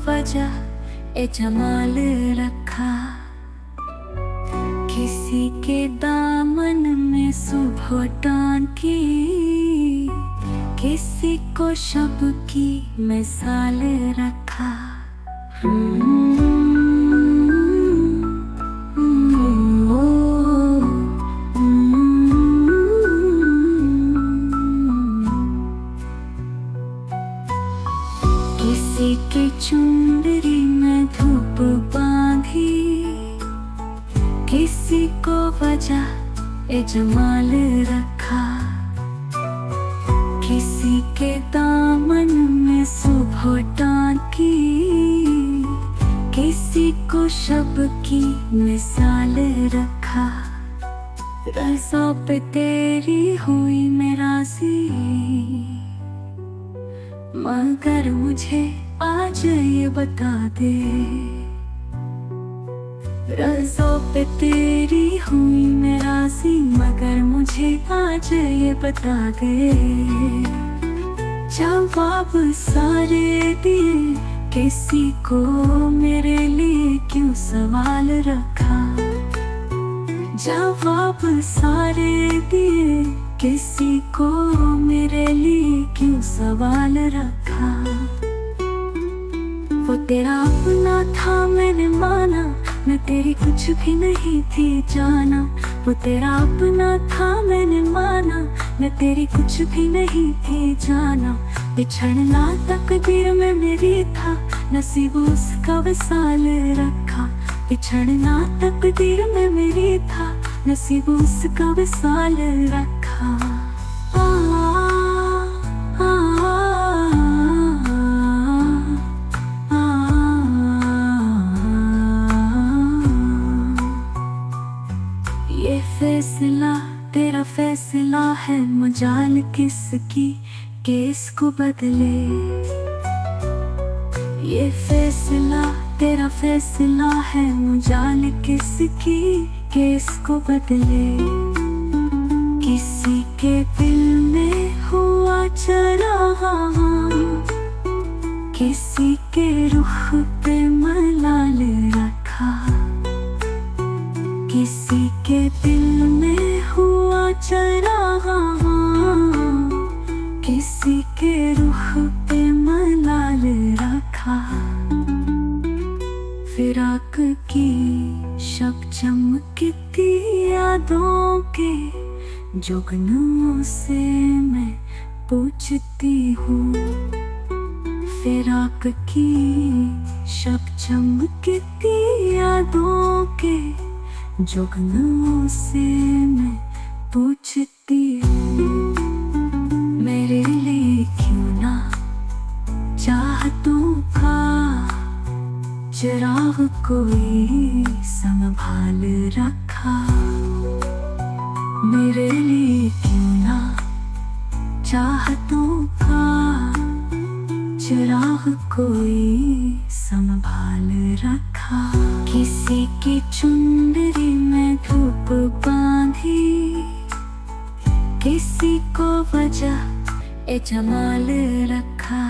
वजह ए जमाल रखा। किसी के दामन में सुबह टांकी, किसी को शब की मिसाल रखा। किसी की चुंदरी में धूप बांधी, किसी को वजह ए जमाल रखा। किसी के दामन में सुबह टांकी, किसी को शब की मिसाल रखा। रज़ा पे तेरी हुई मैं राज़ी, मगर मुझे आज ये बता दे। रज़ा पे तेरी हुई मैं राज़ी, मगर मुझे आज ये बता दे। जवाब सारे दिए, किसी को मेरे लिए क्यों सवाल रखा। जवाब सारे दिए, किसी को मेरे लिए क्यों सवाल रखा। वो तेरा अपना था मैंने माना, मैं तेरी कुछ भी नहीं थी जाना। वो तेरा अपना था मैंने माना, मैं तेरी कुछ भी नहीं थी जाना। बिछड़ना तकदीर में मेरी था, नसीब उसका विसाल रखा। बिछड़ना तकदीर में मेरी था, नसीब उसका विसाल रखा। ये फैसला तेरा फैसला है, मजाल किसकी कि इसको बदले। ये फैसला तेरा फैसला है, मजाल किसकी कि इसको बदले। किसी के दिल में हुआ चराहा, किसी के रुख पे मलाल रखा। किसी के दिल में हुआ चराहा, किसी के रुख पे मलाल रखा। फिराक की शब चमकती यादों के जुगनू से मैं पूछती हूँ। फिराक की शब चमकती यादों के जुगनू से मैं पूछती हूँ। मेरे लिए क्यों ना चाहतों का चिराग कोई संभाल रखा। मेरे लिए क्यों ना चाहतों का चिराग कोई संभाल रखा। किसी की चुंदरी में धूप बांधी, किसी को वजह ए जमाल रखा।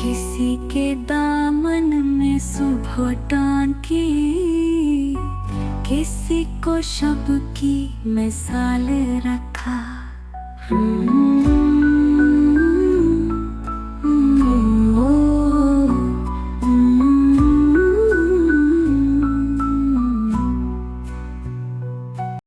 किसी के दामन में सुबह टांकी, किसी को शब की मिसाल रखा।